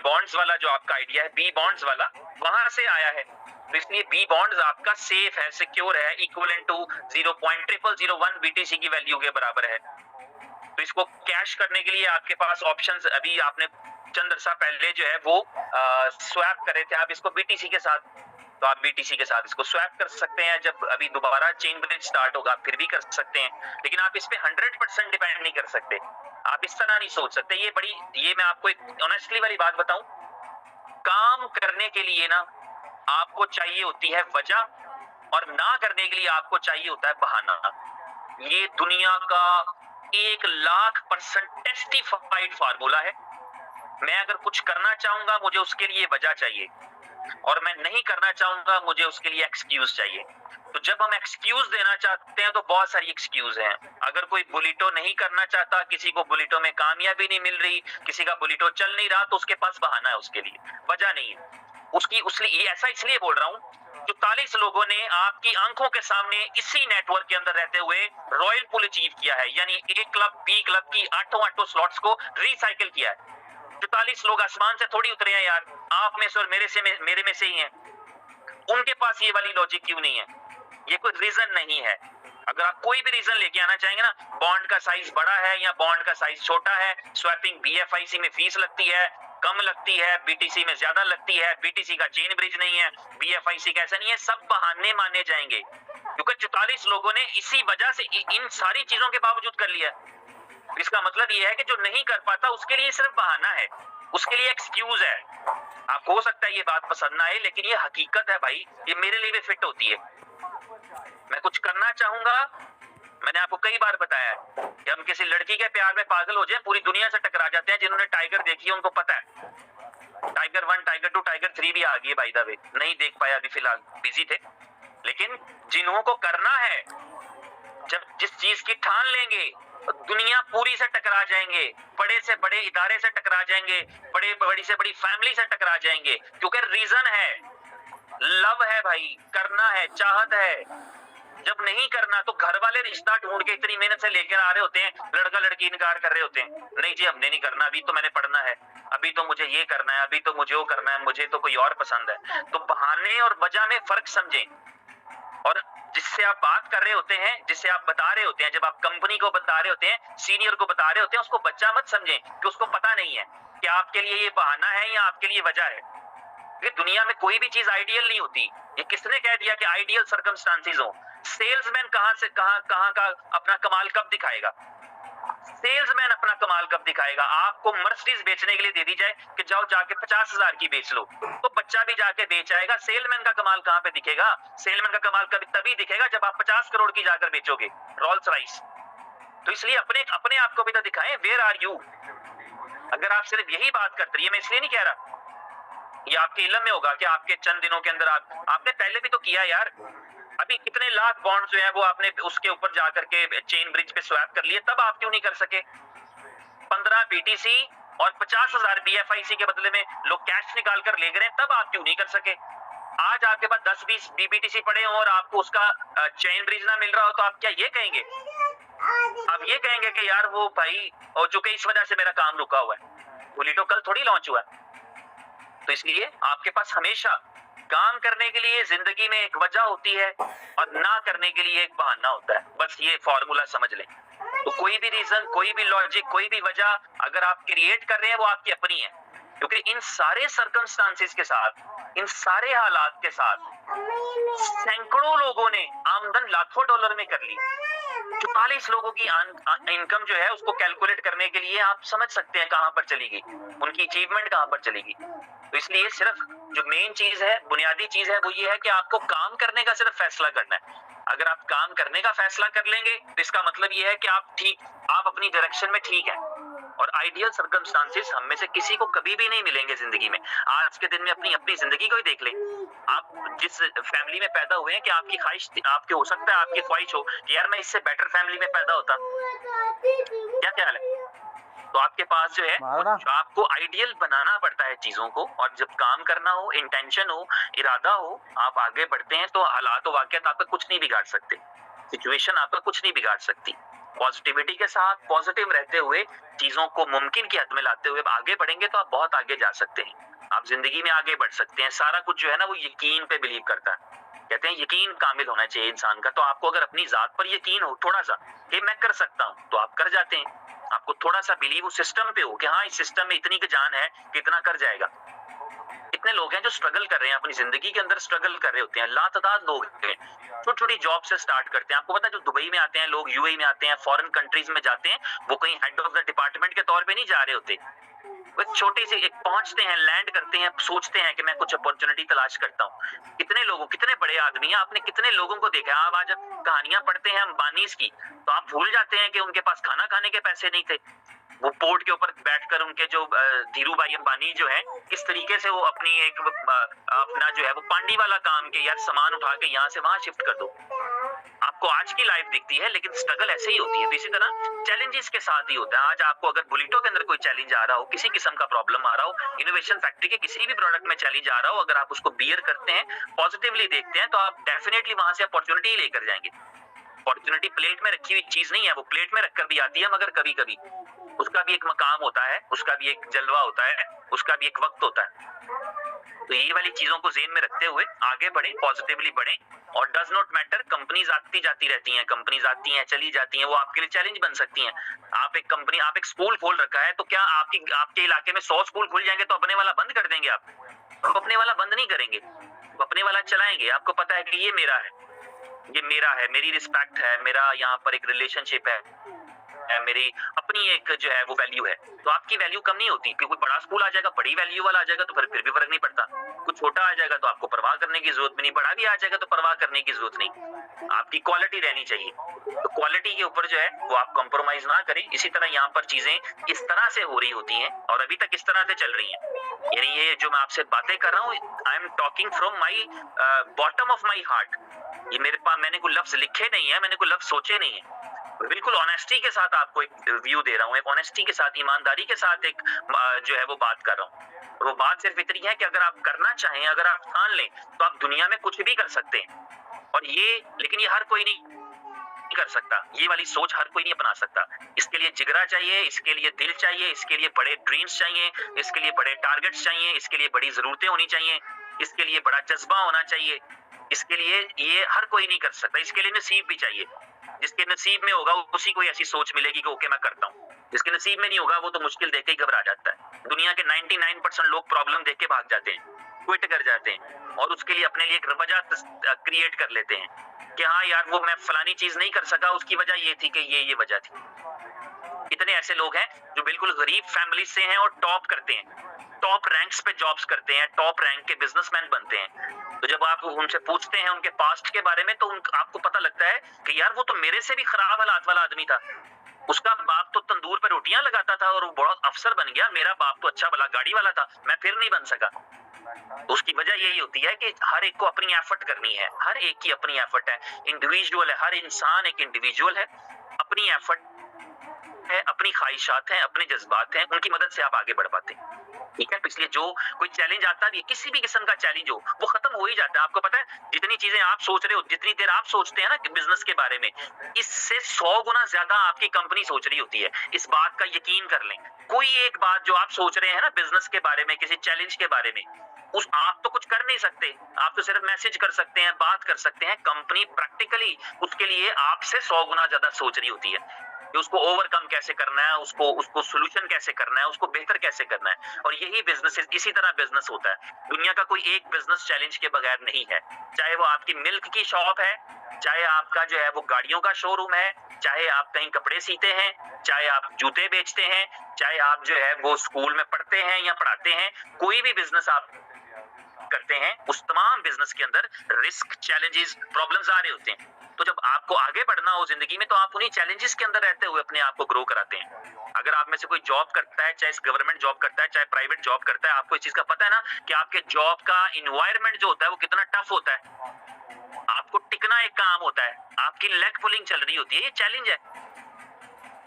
Bonds वाला जो आपका आइडिया है, बी बॉन्ड्स वाला, वहां से आया है। तो इसलिए बी बॉन्ड्स आपका सेफ है, सिक्योर है, इक्विवेलेंट टू 0.0001 बीटीसी की वैल्यू के बराबर है। तो इसको कैश करने के लिए आपके पास ऑप्शंस, अभी आपने चंद अर्सा पहले जो है वो स्वैप करे थे आप इसको बीटीसी के साथ, तो आप बीटीसी के साथ इसको स्वैप कर सकते हैं। जब अभी दोबारा चेन ब्रिज स्टार्ट होगा फिर भी कर सकते हैं, लेकिन आप इस पे 100% डिपेंड नहीं कर सकते। आप इस तरह नहीं सोच सकते। ये मैं आपको एक ऑनेस्टली वाली बात बताऊं, काम करने के लिए ना आपको चाहिए होती है वजह, और ना करने के लिए आपको चाहिए होता है बहाना। ये दुनिया का 1,00,000% टेस्टिफाइड फार्मूला है। मैं अगर कुछ करना चाहूंगा मुझे उसके लिए वजह चाहिए, और मैं नहीं करना चाहूंगा मुझे उसके लिए एक्सक्यूज चाहिए। तो जब हम एक्सक्यूज देना चाहते हैं तो बहुत सारी एक्सक्यूज हैं। अगर कोई बुलेटो नहीं करना चाहता, किसी को बुलेटो में कामयाबी नहीं मिल रही, किसी का बुलेटो चल नहीं रहा, तो उसके पास बहाना है, उसके लिए वजह नहीं है उसकी। उसलिए ऐसा इसलिए बोल रहा हूं, 44 लोगों ने आपकी आंखों के सामने इसी नेटवर्क के अंदर रहते हुए रॉयल पुल अचीव किया है, यानी ए क्लब बी क्लब की आठों स्लॉट्स को रिसाइकिल किया है। 44 लोग आसमान से थोड़ी उतरे हैं यार, आप में से और मेरे में से ही हैं। उनके पास ये वाली लॉजिक क्यों नहीं है? ये कोई रीजन नहीं है। अगर आप कोई भी रीजन लेके आना चाहेंगे ना, बॉन्ड का साइज बड़ा है या बॉन्ड का साइज छोटा है, स्वैपिंग बीएफआईसी में फीस लगती है, कम लगती है, बीटीसी में ज्यादा लगती है, बीटीसी का चेन ब्रिज नहीं है, बीएफआईसी का ऐसा नहीं है, सब बहाने माने जाएंगे, क्योंकि 44 लोगों ने इसी वजह से इन सारी चीजों के बावजूद कर लिया। इसका मतलब ये है कि जो नहीं कर पाता उसके लिए सिर्फ बहाना है, उसके लिए एक्सक्यूज है। आपको हो सकता है ये बात पसंद ना आए, लेकिन ये हकीकत है भाई, ये मेरे लिए भी फिट होती है। मैं कुछ करना चाहूंगा, मैंने आपको कई बार बताया है कि हम किसी लड़की के प्यार में पागल हो जाए, पूरी दुनिया से टकरा जाते हैं। जिन्होंने टाइगर देखी है उनको पता है, टाइगर 1, टाइगर 2, टाइगर 3 भी आ गई है बाय द वे, नहीं देख पाया अभी फिलहाल, बिजी थे। लेकिन जिन्हों को करना है, जब जिस चीज की ठान लेंगे, दुनिया पूरी से टकरा जाएंगे, बड़े से बड़े इदारे से टकरा जाएंगे, बड़ी से बड़ी फैमिली से टकरा जाएंगे, क्योंकि रीजन है, लव है भाई, करना है, चाहत है। जब नहीं करना तो घर वाले रिश्ता ढूंढ के इतनी मेहनत से लेकर आ रहे होते हैं, लड़का लड़की इनकार कर रहे होते हैं, नहीं जी हमने नहीं करना, अभी तो मैंने पढ़ना है, अभी तो मुझे ये करना है, अभी तो मुझे वो करना है, मुझे तो कोई और पसंद है। तो बहाने और वजह में फर्क समझें। और जिससे आप बात कर रहे होते हैं, जिससे आप बता रहे होते हैं, जब आप कंपनी को बता रहे होते हैं, सीनियर को बता रहे होते हैं, उसको बच्चा मत समझें कि उसको पता नहीं है कि आपके लिए ये बहाना है या आपके लिए वजह है। ये दुनिया में कोई भी चीज आइडियल नहीं होती। ये किसने कह दिया कि आइडियल सर्कमस्टांसेस हो? सेल्समैन कहां का अपना कमाल कब दिखाएगा? सेल्समैन अपना कमाल कब दिखाएगा? आपको मर्सिडीज बेचने के लिए दे दी जाए कि जाओ जाके 50,000 की बेच लो, तो बच्चा भी जाके बेच आएगा। सेलमैन का कमाल कहां पे दिखेगा? सेलमैन का कमाल कभी तभी दिखेगा जब आप 50 करोड़ की जाकर बेचोगे रोल्स रॉयस। तो इसलिए अपने आप को भी तो दिखाएं, वेयर आर यू? अगर आप सिर्फ यही बात करते रहिए, मैं इसलिए नहीं कह रहा, ये आपके इल्म में होगा कि आपके चंद दिनों के अंदर आपने पहले भी तो किया यार। अभी कितने लाख बॉन्ड जो है वो आपने उसके ऊपर जाकर के चेन ब्रिज पे स्वैप कर लिए, तब आप क्यों नहीं कर सके? 15 बीटीसी और 50,000 बीएफआईसी के बदले में लोग कैश निकाल कर ले गए, तब आप क्यों नहीं कर सके? आज आपके पास 10-20 बीबीटीसी पड़े हो और आपको उसका चेन ब्रिज ना मिल रहा हो, तो आप क्या ये कहेंगे? आप ये कहेंगे कि यार वो भाई हो चुके, इस वजह से मेरा काम रुका हुआ है। बुलेटो कल थोड़ी लॉन्च हुआ है। तो इसलिए आपके पास हमेशा काम करने के लिए जिंदगी में एक वजह होती है और ना करने के लिए एक बहाना होता है। बस ये फॉर्मूला समझ लें। तो कोई भी रीजन, कोई भी लॉजिक, कोई भी वजह अगर आप क्रिएट कर रहे हैं वो आपकी अपनी है, क्योंकि इन सारे सर्कमस्टांसेस के साथ, इन सारे हालात के साथ सैकड़ों लोगों ने आमदन लाखों डॉलर में कर ली। 44 लोगों की इनकम जो है उसको कैलकुलेट करने के लिए आप समझ सकते हैं कहां पर चलेगी, उनकी अचीवमेंट कहां पर चलेगी। तो इसलिए सिर्फ जो मेन चीज है, बुनियादी चीज है, वो ये है कि आपको काम करने का सिर्फ फैसला करना है। अगर आप काम करने का फैसला कर लेंगे तो इसका मतलब ये है कि आप अपनी डायरेक्शन में ठीक है। और आइडियल सर्कमस्टांसेस हम में से किसी को कभी भी नहीं मिलेंगे जिंदगी में। आज के दिन में अपनी जिंदगी को ही देख लें। आप जिस फैमिली में पैदा हुए हैं, कि आपकी ख्वाहिश, आपके हो सकता है आपकी ख्वाहिश हो कि यार मैं इससे बेटर फैमिली में पैदा होता, क्या ख्याल है? तो आपके पास जो है आपको आइडियल बनाना पड़ता है चीजों को, और जब काम करना हो, इंटेंशन हो, इरादा हो, आप आगे बढ़ते हैं तो हालात और वाकयात आपका कुछ नहीं बिगाड़ सकते, सिचुएशन आपका कुछ नहीं बिगाड़ सकती। पॉजिटिविटी के साथ, पॉजिटिव रहते हुए, चीजों को मुमकिन की हद में लाते हुए आगे बढ़ेंगे तो आप बहुत आगे जा सकते हैं। आप जिंदगी में आगे बढ़ सकते हैं। सारा कुछ जो है ना वो यकीन पे बिलीव करता है। कहते हैं यकीन कामिल होना चाहिए इंसान का। तो आपको अगर अपनी जात पर यकीन हो थोड़ा सा कि मैं कर सकता हूँ, तो आप कर जाते हैं। आपको थोड़ा सा बिलीव उस सिस्टम पे हो कि हाँ इस सिस्टम में इतनी की जान है कि इतना कर जाएगा। इतने लोग हैं जो स्ट्रगल कर रहे हैं, अपनी जिंदगी के अंदर स्ट्रगल कर रहे होते हैं। लातादाद लोग हैं, छोटी छोटी जॉब से स्टार्ट करते हैं। आपको पता है जो दुबई में आते हैं लोग, यूएई में आते हैं, फॉरेन कंट्रीज में जाते हैं, वो कहीं हेड ऑफ द डिपार्टमेंट के तौर पे नहीं जा रहे होते। वो एक छोटी सी एक पहुंचते हैं, लैंड करते हैं, सोचते हैं कि मैं कुछ अपॉर्चुनिटी तलाश करता हूँ। कितने लोगों, कितने बड़े आदमी हैं, आपने कितने लोगों को देखा है। आप आज कहानियां पढ़ते हैं अंबानीज की, तो आप भूल जाते हैं कि उनके पास खाना खाने के पैसे नहीं थे। वो पोर्ट के ऊपर बैठकर उनके जो धीरू भाई अंबानी जो है, किस तरीके से वो अपनी एक अपना जो है वो पांडी वाला काम के यार सामान उठा के यहाँ से वहां शिफ्ट कर दो। आपको आज की लाइफ दिखती है, लेकिन स्ट्रगल ऐसे ही होती है। तो इसी तरह चैलेंजेस के साथ ही होता है। आज आपको अगर बुलेटो के अंदर कोई चैलेंज आ रहा हो, किसी किस्म का प्रॉब्लम आ रहा हो, इनोवेशन फैक्ट्री के किसी भी प्रोडक्ट में चैलेंज आ रहा हो, अगर आप उसको बियर करते हैं, पॉजिटिवली देखते हैं, तो आप डेफिनेटली वहां से अपॉर्चुनिटी लेकर जाएंगे। अपॉर्चुनिटी प्लेट में रखी हुई चीज नहीं है, वो प्लेट में रखकर भी आती है, मगर कभी कभी उसका भी एक मकाम होता है, उसका भी एक जलवा होता है, उसका भी एक वक्त होता है। तो ये वाली चीजों को ज़हन में रखते हुए आगे बढ़े, पॉजिटिवली बढ़े। और डज नॉट मैटर, कंपनीज आती जाती रहती हैं, कंपनीज आती हैं चली जाती हैं, वो आपके लिए चैलेंज बन सकती हैं। आप एक कंपनी, आप एक स्कूल खोल रखा है, तो क्या आपके इलाके में 100 स्कूल खुल जाएंगे तो अपने वाला बंद कर देंगे आप अपने वाला बंद नहीं करेंगे, अपने वाला चलाएंगे। आपको पता है कि ये मेरा है, ये मेरा है, मेरी रिस्पेक्ट है, मेरा यहाँ पर एक रिलेशनशिप है, मेरी अपनी एक जो है वो वैल्यू है। तो आपकी वैल्यू कम नहीं होती कि कोई बड़ा स्कूल आ जाएगा, बड़ी वैल्यू वाला आ जाएगा तो फिर भी फर्क नहीं पड़ता। कुछ छोटा आ जाएगा तो आपको परवाह करने की जरूरत भी नहीं, बड़ा भी आ जाएगा तो परवाह करने की जरूरत नहीं। आपकी क्वालिटी रहनी चाहिए। तो क्वालिटी के ऊपर जो है वो आप कॉम्प्रोमाइज ना करें। इसी तरह यहाँ पर चीजें इस तरह से हो रही होती हैं और अभी तक इस तरह से चल रही हैं। यानी ये जो मैं आपसे बातें कर रहा हूँ, आई am talking from my bottom of my heart. ये मेरे पास, मैंने कोई लफ्ज लिखे नहीं है, मैंने कोई लफ्ज सोचे नहीं है। बिल्कुल ऑनेस्टी के साथ आपको एक व्यू दे रहा हूँ, एक ऑनेस्टी के साथ, ईमानदारी के साथ एक जो है वो बात कर रहा हूँ। वो बात सिर्फ इतनी है कि अगर आप करना चाहें, अगर आप ठान लें, तो आप दुनिया में कुछ भी कर सकते हैं। और ये, लेकिन ये हर कोई नहीं कर सकता, ये वाली सोच हर कोई नहीं अपना सकता। इसके लिए जिगरा चाहिए, इसके लिए दिल चाहिए, इसके लिए बड़े ड्रीम्स चाहिए, इसके लिए बड़े टारगेट्स चाहिए, इसके लिए बड़ी जरूरतें होनी चाहिए, इसके लिए बड़ा जज्बा होना चाहिए। इसके लिए ये हर कोई नहीं कर सकता, इसके लिए नसीब भी चाहिए। जिसके नसीब में होगा उसी को ऐसी सोच मिलेगी कि ओके मैं करता हूँ। जिसके नसीब में नहीं होगा वो तो मुश्किल देख के ही घबरा जाता है। दुनिया के 99% लोग प्रॉब्लम देख के भाग जाते हैं, क्विट कर जाते हैं और उसके लिए अपने लिए एक वजह क्रिएट कर लेते हैं कि हाँ यार वो मैं फलानी चीज नहीं कर सका, उसकी वजह ये थी कि ये वजह थी। इतने ऐसे लोग हैं जो बिल्कुल गरीब फैमिली से हैं और टॉप करते हैं, टॉप रैंक्स पे जॉब्स करते हैं, टॉप रैंक के बिजनेसमैन बनते हैं। तो जब आप उनसे पूछते हैं उनके पास्ट के बारे में, तो आपको पता लगता है कि यार वो तो मेरे से भी खराब हालात वाला आदमी था। उसका बाप तो तंदूर पे रोटियां लगाता था और वो बड़ा अफसर बन गया, मेरा बाप तो अच्छा भला गाड़ी वाला था, मैं फिर नहीं बन सका। उसकी वजह यही होती है कि हर एक को अपनी एफर्ट करनी है, हर एक की अपनी एफर्ट है, इंडिविजुअल है, हर इंसान एक इंडिविजुअल है, अपनी एफर्ट है, अपनी ख्वाहिशात हैं, अपने जज्बात हैं, उनकी मदद से आप आगे बढ़ पाते हैं। ठीक है, तो इसलिए जो कोई चैलेंज आता भी है, किसी भी किस्म का चैलेंज हो, वो खत्म हो ही जाता है। आपको पता है जितनी चीजें आप सोच रहे हो, जितनी देर आप सोचते हैं ना बिजनेस के बारे में, इससे 100 गुना ज्यादा आपकी कंपनी सोच रही होती है। इस बात का यकीन कर लें। कोई एक बात जो आप सोच रहे हैं ना बिजनेस के बारे में, किसी चैलेंज के बारे में, उस आप तो कुछ कर नहीं सकते, आप तो सिर्फ मैसेज कर सकते हैं, बात कर सकते हैं। कंपनी प्रैक्टिकली उसके लिए आपसे 100 गुना ज्यादा सोच रही होती है कि उसको ओवरकम कैसे करना है, उसको सोल्यूशन कैसे करना है, उसको बेहतर कैसे करना है। और यही बिजनेस, इसी तरह बिजनेस होता है। दुनिया का कोई एक बिजनेस चैलेंज के बगैर नहीं है। चाहे वो आपकी मिल्क की शॉप है, चाहे आपका जो है वो गाड़ियों का शोरूम है, चाहे आप कहीं कपड़े सीते हैं, चाहे आप जूते बेचते हैं, चाहे आप जो है वो स्कूल में पढ़ते हैं या पढ़ाते हैं, कोई भी बिजनेस आप करते हैं, उस तमाम बिजनेस के अंदर रिस्क, चैलेंजेस, प्रॉब्लम्स आ रहे होते हैं। तो जब आपको आगे बढ़ना हो जिंदगी में, तो आप उन्हीं चैलेंजेस के अंदर रहते हुए अपने आप को ग्रो कराते हैं। अगर आप में से कोई जॉब करता है, चाहे गवर्नमेंट जॉब करता है, चाहे प्राइवेट जॉब करता है, आपको इस चीज का पता है ना कि आपके जॉब का इन्वायरमेंट जो होता है वो कितना टफ होता है। आपको टिकना एक काम होता है, आपकी लेग पुलिंग चल रही होती है, ये चैलेंज है।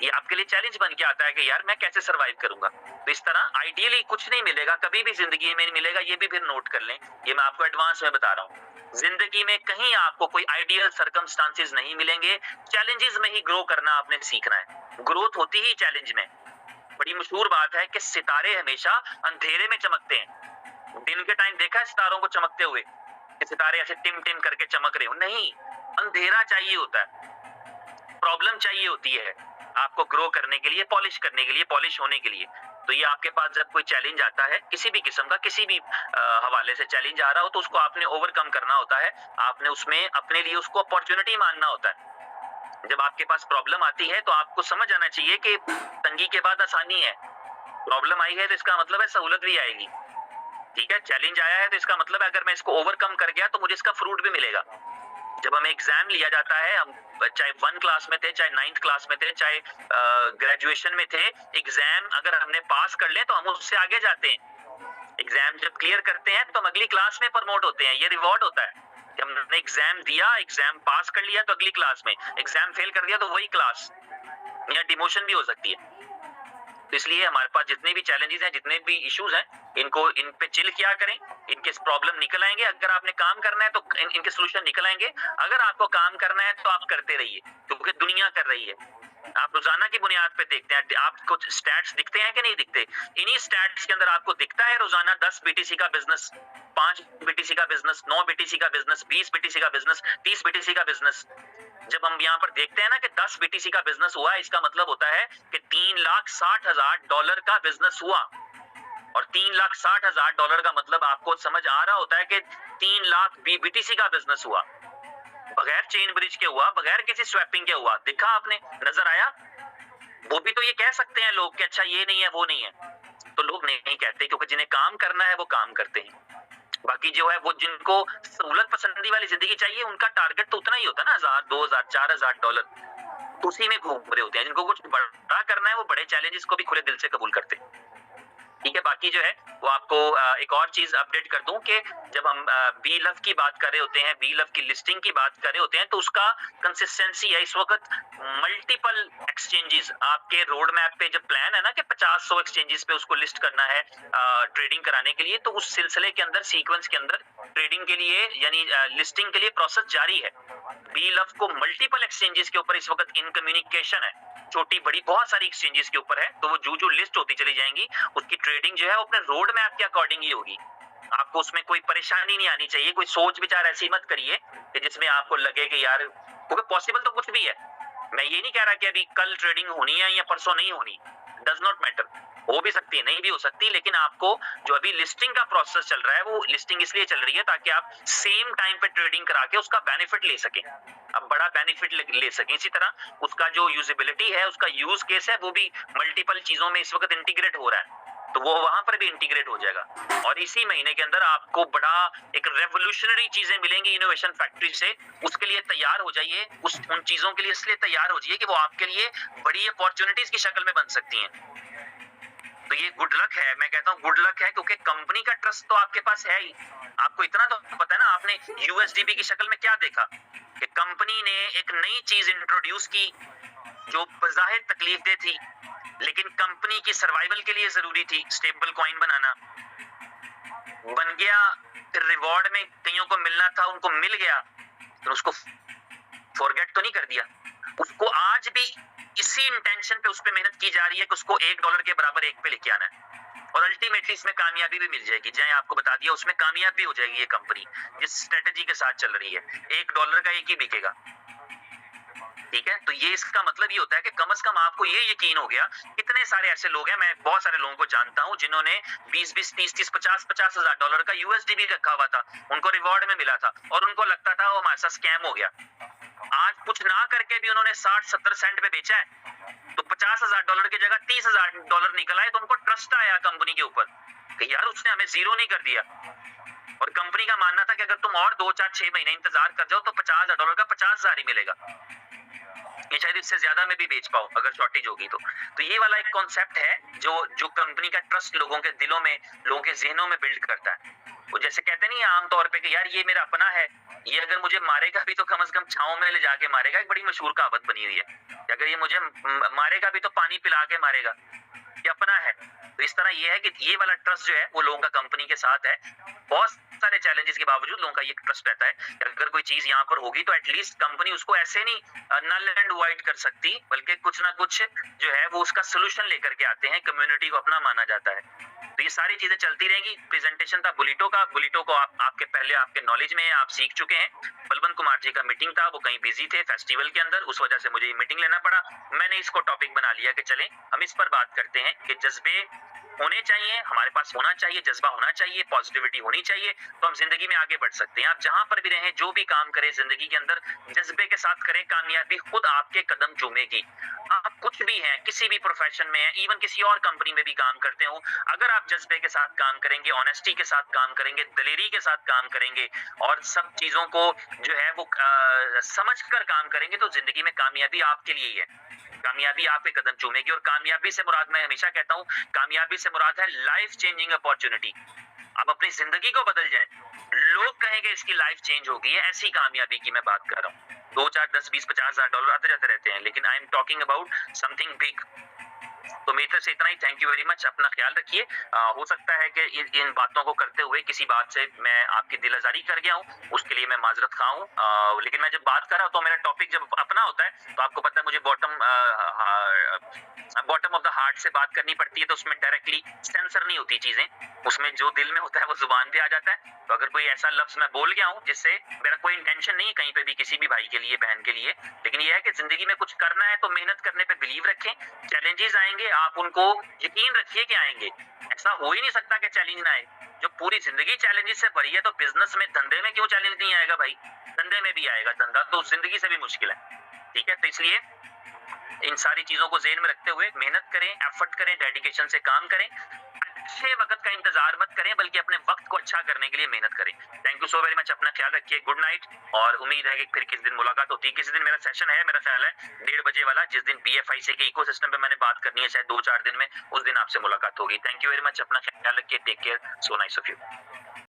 ये आपके लिए चैलेंज बन के आता है कि यार मैं कैसे सरवाइव करूंगा। तो इस तरह आइडियली कुछ नहीं मिलेगा, कभी भी जिंदगी में नहीं मिलेगा, ये भी फिर नोट कर लें। ये मैं आपको एडवांस में बता रहा हूँ। जिंदगी में कहीं आपको कोई आइडियल सर्कमस्टांसेस नहीं मिलेंगे, चैलेंजेस में ही ग्रो करना आपने सीखना है। ग्रोथ होती ही चैलेंज में। बड़ी मशहूर बात है कि सितारे हमेशा अंधेरे में चमकते हैं। दिन के टाइम देखा है सितारों को चमकते हुए कि सितारे ऐसे टिम टिम करके चमक रहे हो? नहीं, अंधेरा चाहिए होता है, प्रॉब्लम चाहिए होती है आपको ग्रो करने के लिए, पॉलिश करने के लिए, पॉलिश होने के लिए। तो ये आपके पास जब कोई चैलेंज आता है किसी भी किस्म का, किसी भी हवाले से चैलेंज आ रहा हो, तो उसको आपने ओवरकम करना होता है। आपने उसमें अपने लिए उसको अपॉर्चुनिटी मानना होता है। जब आपके पास प्रॉब्लम आती है तो आपको समझ आना चाहिए कि तंगी के बाद आसानी है। प्रॉब्लम आई है तो इसका मतलब है सहूलत भी आएगी। ठीक है, चैलेंज आया है तो इसका मतलब है अगर मैं इसको ओवरकम कर गया तो मुझे इसका फ्रूट भी मिलेगा। जब हमें एग्जाम लिया जाता है, हम चाहे 1 क्लास में थे, चाहे 9th क्लास में थे, चाहे ग्रेजुएशन में थे, एग्जाम अगर हमने पास कर ले तो हम उससे आगे जाते हैं। एग्जाम जब क्लियर करते हैं तो हम अगली क्लास में प्रमोट होते हैं। ये रिवॉर्ड होता है कि हमने एग्जाम दिया, एग्जाम पास कर लिया तो अगली क्लास में, एग्जाम फेल कर दिया तो वही क्लास, या डिमोशन भी हो सकती है। तो इसलिए हमारे पास जितने भी चैलेंजेस हैं, जितने भी इश्यूज हैं, इन पे चिल किया करें। इनके प्रॉब्लम निकल आएंगे। अगर आपने काम करना है तो इनके सोल्यूशन निकल आएंगे। अगर आपको काम करना है तो आप करते रहिए, क्योंकि दुनिया कर रही है। आप रोजाना की बुनियाद पे देखते हैं, आपको स्टैट्स दिखते हैं कि नहीं दिखते? इन्हीं स्टैट्स के अंदर आपको दिखता है रोजाना 10 बीटीसी का बिजनेस, 5 बीटीसी का बिजनेस, 9 बीटीसी का बिजनेस, 20 बीटीसी का बिजनेस, 30 बीटीसी का बिजनेस। जब हम यहाँ पर देखते हैं ना कि 10 बीटीसी का बिजनेस हुआ, इसका मतलब होता है कि $3,60,000 का बिजनेस हुआ। और $3,60,000 का मतलब आपको समझ आ रहा होता है कि 3 लाख बीटीसी का बिजनेस हुआ, बगैर चेन ब्रिज के हुआ, बगैर किसी स्वैपिंग के हुआ। देखा आपने? नजर आया? वो भी तो ये कह सकते हैं लोग कि अच्छा ये नहीं है, वो नहीं है। तो लोग नहीं कहते, क्योंकि जिन्हें काम करना है वो काम करते हैं। बाकी जो है वो जिनको सहूलत पसंदी वाली जिंदगी चाहिए, उनका टारगेट तो उतना ही होता है ना, 1,000, 2,000, $4,000। उसी में घूम रहे होते हैं। जिनको कुछ बड़ा करना है वो बड़े चैलेंजेस को भी खुले दिल से कबूल करते हैं। ठीक है, बाकी जो है वो आपको एक और चीज अपडेट कर दूं कि जब हम बी लव की बात कर रहे होते हैं, बी लव की लिस्टिंग की बात कर रहे होते हैं, तो उसका कंसिस्टेंसी है इस वक्त मल्टीपल एक्सचेंजेस। आपके रोड मैप पे जब प्लान है ना कि 50-100 एक्सचेंजेस पे उसको लिस्ट करना है ट्रेडिंग कराने के लिए, तो उस सिलसिले के अंदर, सीक्वेंस के अंदर ट्रेडिंग के लिए यानी लिस्टिंग के लिए प्रोसेस जारी है। बी लव को मल्टीपल एक्सचेंजेस के ऊपर इस वक्त इन कम्युनिकेशन है, छोटी बड़ी बहुत सारी एक्सचेंजेस के ऊपर है। तो वो जो लिस्ट होती चली जाएंगी, उसकी ट्रेडिंग जो है वो अपने रोड मैप के अकॉर्डिंग ही होगी। आपको उसमें कोई परेशानी नहीं आनी चाहिए। कोई सोच विचार ऐसी मत करिए कि जिसमें आपको लगे कि यार, क्योंकि पॉसिबल तो कुछ भी है। मैं ये नहीं कह रहा कि अभी कल ट्रेडिंग होनी है या परसों नहीं होनी, डज नॉट मैटर। हो भी सकती है, नहीं भी हो सकती, लेकिन आपको जो अभी लिस्टिंग का प्रोसेस चल रहा है, वो लिस्टिंग इसलिए चल रही है ताकि आप सेम टाइम पे ट्रेडिंग करा के उसका बेनिफिट ले सकें, अब बड़ा बेनिफिट ले सकें। इसी तरह उसका जो यूजेबिलिटी है, उसका यूज केस है, वो भी मल्टीपल चीजों में इस वक्त इंटीग्रेट हो रहा है, तो वो वहां पर भी इंटीग्रेट हो जाएगा। और इसी महीने के अंदर आपको बड़ा एक रेवोल्यूशनरी चीजें मिलेंगी इनोवेशन फैक्ट्री से। उसके लिए तैयार हो जाइए, उन चीजों के लिए इसलिए तैयार हो जाइए कि वो आपके लिए बड़ी अपॉर्चुनिटीज की शक्ल में बन सकती हैं। तो ये गुड लक है, मैं कहता हूँ गुड लक है, क्योंकि कंपनी का ट्रस्ट तो आपके पास है ही। आपको इतना तो पता है ना, आपने यूएसडीबी की शक्ल में क्या देखा कि कंपनी ने एक नई चीज इंट्रोड्यूस की जो बज़ाहिर तकलीफ दे थी, लेकिन कंपनी की सर्वाइवल के लिए जरूरी थी। स्टेबल कॉइन बनाना बन गया, फिर रिवॉर्ड में कईयों को मिलना था, उनको मिल गया, तो उसको फॉरगेट तो नहीं कर दिया। उसको आज भी इसी इंटेंशन पे उस पे मेहनत की जा रही है कि उसको $1 के बराबर एक पे लेके आना है, और अल्टीमेटली इसमें कामयाबी भी मिल जाएगी। जैसे आपको बता दिया, उसमें कामयाब भी हो जाएगी ये कंपनी जिस स्ट्रेटेजी के साथ चल रही है। $1 का एक ही बिकेगा। ठीक है, तो ये इसका मतलब ये होता है कि कम से कम आपको ये यकीन हो गया। कितने सारे ऐसे लोग हैं, मैं बहुत सारे लोगों को जानता हूं जिन्होंने 20-20, 30-30, 50-50 हजार डॉलर का यूएसडीबी रखा हुआ था, उनको रिवॉर्ड में मिला था, और उनको लगता था वो हमारे साथ स्कैम हो गया। आज कुछ ना करके भी उन्होंने 60-70 सेंट पे बेचा है, तो $50,000 की जगह $30,000 निकल आए, तो उनको ट्रस्ट आया कंपनी के ऊपर कि यार उसने हमें जीरो नहीं कर दिया। और कंपनी का मानना था कि अगर तुम और 2-4-6 महीने इंतजार कर जाओ तो $50,000 का 50,000 ही मिलेगा, ये शायद इससे ज्यादा में भी बेच पाओ अगर शॉर्टेज होगी तो ये वाला एक कॉन्सेप्ट है जो कंपनी का ट्रस्ट लोगों के दिलों में, लोगों के जहनों में बिल्ड करता है। वो जैसे कहते नहीं आमतौर पे कि यार ये मेरा अपना है, ये अगर मुझे मारेगा भी तो कम से कम छांव में ले जाके मारेगा। एक बड़ी मशहूर कहावत बनी हुई है कि अगर ये मुझे मारेगा भी तो पानी पिला के मारेगा। ये अपना है। तो इस तरह ये है कि ये वाला ट्रस्ट जो है वो लोगों का कंपनी के साथ है। बहुत सारे चैलेंजेस के बावजूद लोगों का ये ट्रस्ट रहता है कि अगर कोई चीज यहाँ पर होगी तो एटलीस्ट कंपनी उसको ऐसे नहीं नल एंड वाइड कर सकती, बल्कि कुछ ना कुछ जो है वो उसका सोल्यूशन लेकर के आते हैं, कम्युनिटी को अपना माना जाता है। तो ये सारी चीजें चलती रहेंगी। प्रेजेंटेशन था बुलिटो का, बुलिटो को आपके पहले आपके नॉलेज में है, आप सीख चुके हैं। बलवंत कुमार जी का मीटिंग था, वो कहीं बिजी थे फेस्टिवल के अंदर, उस वजह से मुझे ये मीटिंग लेना पड़ा। मैंने इसको टॉपिक बना लिया कि चलें हम इस पर बात करते हैं कि जज्बे होने चाहिए, हमारे पास होना चाहिए, जज्बा होना चाहिए, पॉजिटिविटी होनी चाहिए, तो हम जिंदगी में आगे बढ़ सकते हैं। आप जहां पर भी रहें, जो भी काम करें जिंदगी के अंदर, जज्बे के साथ करें, कामयाबी खुद आपके कदम चूमेगी। आप कुछ भी हैं, किसी भी प्रोफेशन में हैं, इवन किसी और कंपनी में भी काम करते हो, अगर आप जज्बे के साथ काम करेंगे, ऑनेस्टी के साथ काम करेंगे, दलेरी के साथ काम करेंगे और सब चीजों को जो है वो समझ कर काम करेंगे, तो जिंदगी में कामयाबी आपके लिए ही है। कामयाबी आपके कदम चूमेगी। और कामयाबी से मुराद, मैं हमेशा कहता हूँ, कामयाबी से मुराद है लाइफ चेंजिंग अपॉर्चुनिटी। आप अपनी जिंदगी को बदल जाए, लोग कहेंगे इसकी लाइफ चेंज हो गई है, ऐसी कामयाबी की मैं बात कर रहा हूँ। 2 4 10 20 50,000 डॉलर आते जाते रहते हैं, लेकिन I am talking about something big. तो मेरी तरफ से इतना ही। Thank you very much. अपना ख्याल रखिए। हो सकता है कि इन बातों को करते हुए किसी बात से मैं आपकी दिल आजारी कर गया हूँ, उसके लिए मैं माजरत खा हूँ। लेकिन मैं जब बात कर रहा हूँ तो मेरा टॉपिक जब अपना होता है तो आपको पता है मुझे बॉटम ऑफ द हार्ट से बात करनी पड़ती है, तो उसमें डायरेक्टली सेंसर नहीं होती चीजें, उसमें जो दिल में होता है वो जुबान पे आ जाता है। तो अगर कोई ऐसा लफ्ज मैं बोल गया हूँ जिससे मेरा कोई इंटेंशन नहीं है कहीं पे भी किसी भी भाई के लिए, बहन के लिए, लेकिन ये है कि जिंदगी में कुछ करना है तो मेहनत करने पे बिलीव रखें। चैलेंजेस आएंगे, आप उनको यकीन रखिए कि आएंगे। ऐसा हो ही नहीं सकता कि चैलेंज ना आए। जो पूरी जिंदगी चैलेंजेस से भरी है, तो बिजनेस में, धंधे में क्यों चैलेंज नहीं आएगा भाई? धंधे में भी आएगा। धंधा तो जिंदगी से भी मुश्किल है। ठीक है, तो इसलिए इन सारी चीजों को ज़हन में रखते हुए मेहनत करें, एफर्ट करें, डेडिकेशन से काम करें। अच्छे वक्त का इंतजार मत करें, बल्कि अपने वक्त को अच्छा करने के लिए मेहनत करें। Thank you so very much. अपना ख्याल रखिए। Good night. और उम्मीद है कि फिर किसी दिन मुलाकात होती है। किसी दिन मेरा सेशन है, मेरा ख्याल है 1:30 बजे वाला, जिस दिन BFIC के इकोसिस्टम पे मैंने बात करनी है, शायद 2 4 दिन में, उस दिन आपसे मुलाकात होगी। Thank you very much. अपना ख्याल रखिए। Take care. So nice of you.